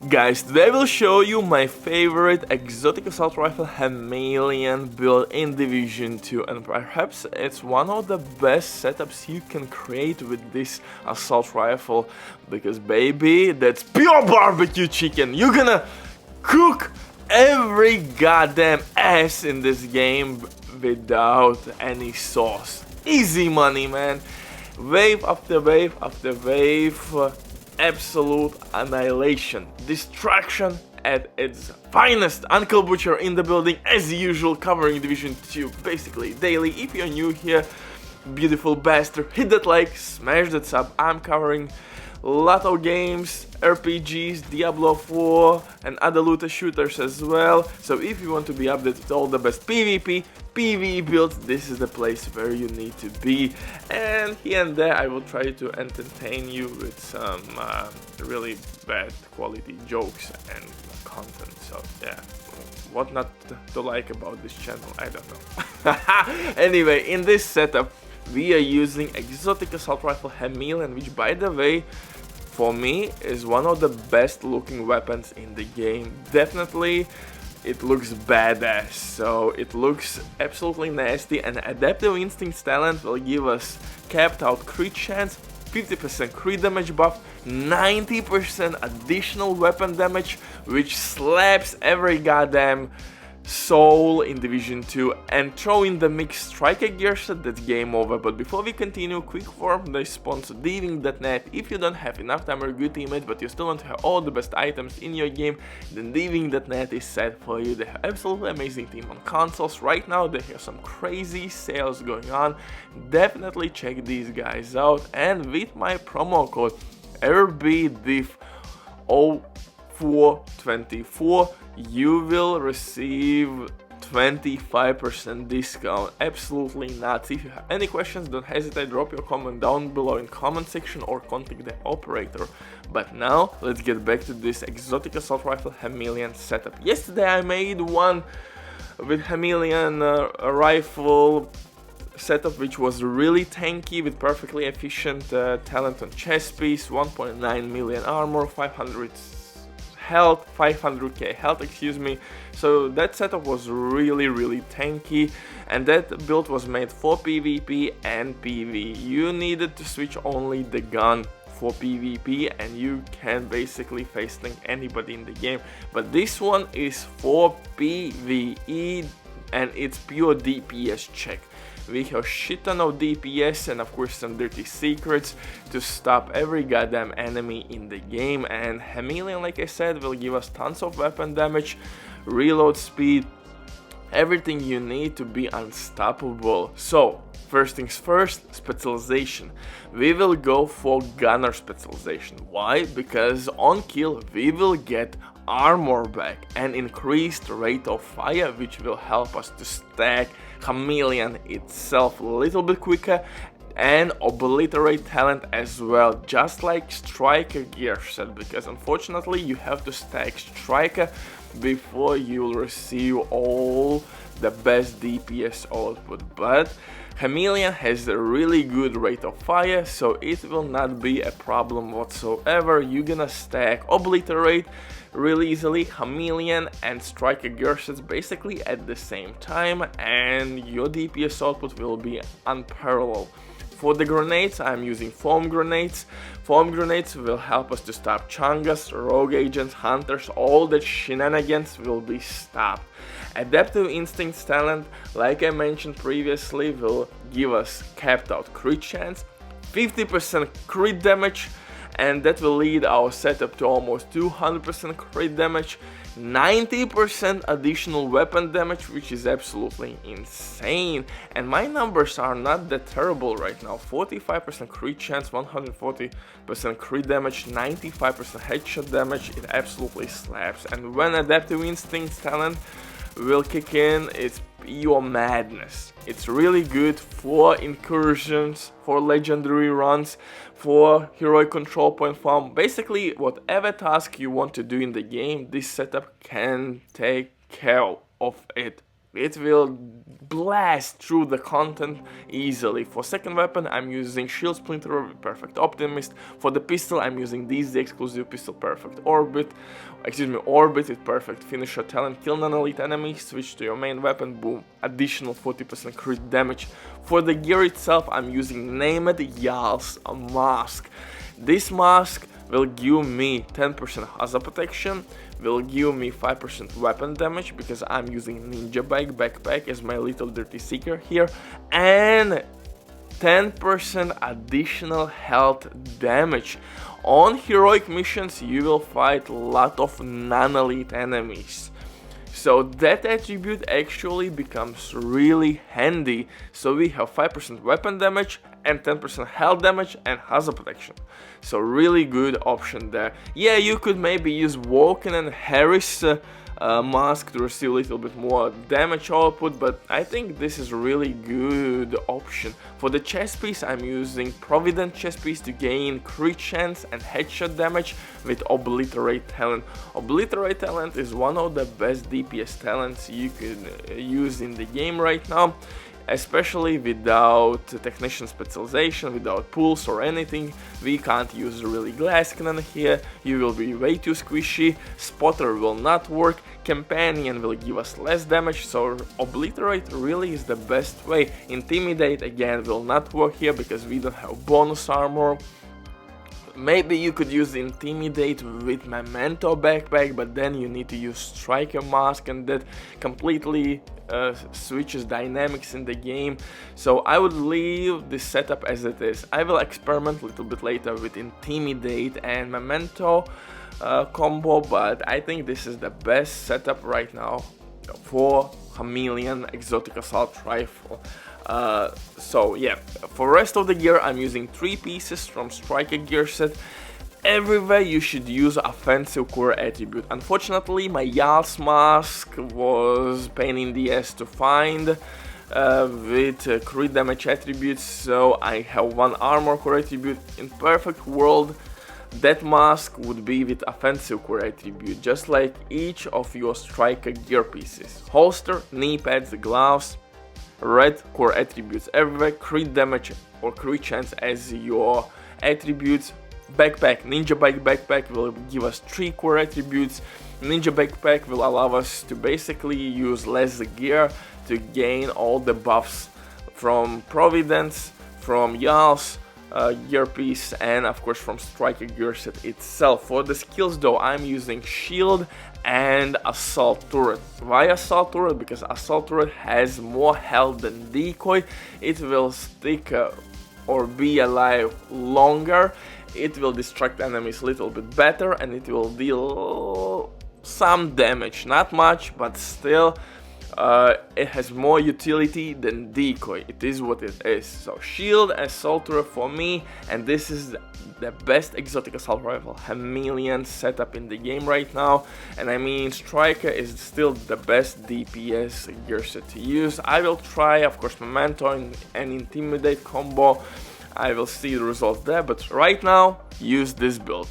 Guys, today I will show you my favorite exotic assault rifle Chameleon build in Division 2, and perhaps it's one of the best setups you can create with this assault rifle, because baby, that's pure barbecue chicken. You're gonna cook every goddamn ass in this game without any sauce. Easy money, man. Wave after wave after wave. Absolute annihilation, destruction at its finest. Uncle Butcher in the building as usual, covering Division 2 basically daily. If you're new here, beautiful bastard, hit that like, smash that sub. I'm covering a lot of games, RPGs, Diablo 4 and other looter shooters as well. So if you want to be updated with all the best PvP, PvE builds, this is the place where you need to be. And here and there I will try to entertain you with some really bad quality jokes and content. So yeah, what not to like about this channel, I don't know. Anyway, in this setup we are using exotic assault rifle Chameleon, which by the way for me is one of the best looking weapons in the game. Definitely it looks badass, so it looks absolutely nasty, and Adaptive Instincts talent will give us capped out crit chance, 50% crit damage buff, 90% additional weapon damage, which slaps every goddamn soul in Division 2, and throw in the mixed striker gear set, that's game over. But before we continue, quick word the sponsor Diving.net. If you don't have enough time or good teammates but you still want to have all the best items in your game, then Diving.net is set for you. They have absolutely amazing team on consoles right now. They have some crazy sales going on. Definitely check these guys out, and with my promo code RBDIF0424 you will receive 25% discount. Absolutely nuts. If you have any questions, don't hesitate, drop your comment down below in comment section or contact the operator. But now let's get back to this exotic assault rifle Chameleon setup. Yesterday I made one with Chameleon rifle setup, which was really tanky with perfectly efficient talent on chest piece, 1.9 million armor, 500 health, 500k health, excuse me. So that setup was really tanky, and that build was made for PvP and PvE. You needed to switch only the gun for PvP and you can basically face tank anybody in the game, but this one is for PvE and it's pure DPS check. We have shit ton of DPS and of course some dirty secrets to stop every goddamn enemy in the game, and Chameleon, like I said, will give us tons of weapon damage, reload speed, everything you need to be unstoppable. So first things first, specialization. We will go for gunner specialization. Why? Because on kill we will get armor back and increased rate of fire, which will help us to stack Chameleon itself a little bit quicker, and obliterate talent as well, just like striker gear set, because unfortunately you have to stack striker before you will receive all the best DPS output. But Chameleon has a really good rate of fire, so it will not be a problem whatsoever. You're gonna stack obliterate really easily, Chameleon and striker gear sets basically at the same time, and your DPS output will be unparalleled. For the grenades, I'm using foam grenades. Foam grenades will help us to stop chungas, rogue agents, hunters, all the shenanigans will be stopped. Adaptive Instincts talent, like I mentioned previously, will give us capped out crit chance, 50% crit damage, and that will lead our setup to almost 200% crit damage, 90% additional weapon damage, which is absolutely insane. And my numbers are not that terrible right now. 45% crit chance, 140% crit damage, 95% headshot damage. It absolutely slaps. And when Adaptive Instincts talent will kick in, it's pure madness. It's really good for incursions, for legendary runs, for heroic control point farm. Basically whatever task you want to do in the game, this setup can take care of it It will blast through the content easily. For second weapon, I'm using Shield Splinter with Perfect Optimist. For the pistol, I'm using the exclusive pistol Perfect Orbit. Orbit with Perfect Finisher Talent. Kill non-elite enemy, switch to your main weapon, boom, additional 40% crit damage. For the gear itself, I'm using Named Yal's Mask. This mask will give me 10% hazard protection, will give me 5% weapon damage because I'm using NINJABIKE backpack as my little dirty secret here, and 10% additional health damage. On heroic missions you will fight a lot of non-elite enemies, so that attribute actually becomes really handy. So we have 5% weapon damage and 10% health damage and hazard protection, so really good option there. Yeah, you could maybe use Woken and Harris mask to receive a little bit more damage output, but I think this is a really good option. For the chest piece, I'm using Provident chest piece to gain crit chance and headshot damage with Obliterate talent. Obliterate talent is one of the best DPS talents you could use in the game right now, especially without technician specialization, without pulse or anything. We can't use really glass cannon here, you will be way too squishy, spotter will not work, companion will give us less damage, so Obliterate really is the best way. Intimidate again will not work here because we don't have bonus armor. Maybe you could use Intimidate with Memento backpack, but then you need to use Striker mask and that completely switches dynamics in the game. So I would leave this setup as it is. I will experiment a little bit later with Intimidate and Memento combo, but I think this is the best setup right now for Chameleon Exotic Assault Rifle. So yeah, for rest of the gear I'm using 3 pieces from Striker gear set. Everywhere you should use offensive core attribute. Unfortunately my Yal's mask was pain in the ass to find with crit damage attributes, so I have 1 armor core attribute. In perfect world that mask would be with offensive core attribute, just like each of your Striker gear pieces. Holster, knee pads, gloves, red core attributes everywhere, crit damage or crit chance as your attributes. Backpack, NINJABIKE backpack will give us 3 core attributes. Ninja backpack will allow us to basically use less gear to gain all the buffs from Providence, from Yal's gear piece, and of course from Striker gear set itself. For the skills though, I'm using Shield and Assault Turret. Why Assault Turret? Because Assault Turret has more health than Decoy. It will stick or be alive longer, it will distract enemies a little bit better, and it will deal some damage, not much, but still it has more utility than Decoy. It is what it is. So Shield, Assault Turret for me, and this is the best exotic assault rifle Chameleon setup in the game right now. And I mean, Striker is still the best DPS gear set to use. I will try, of course, Memento and Intimidate combo. I will see the results there, but right now use this build.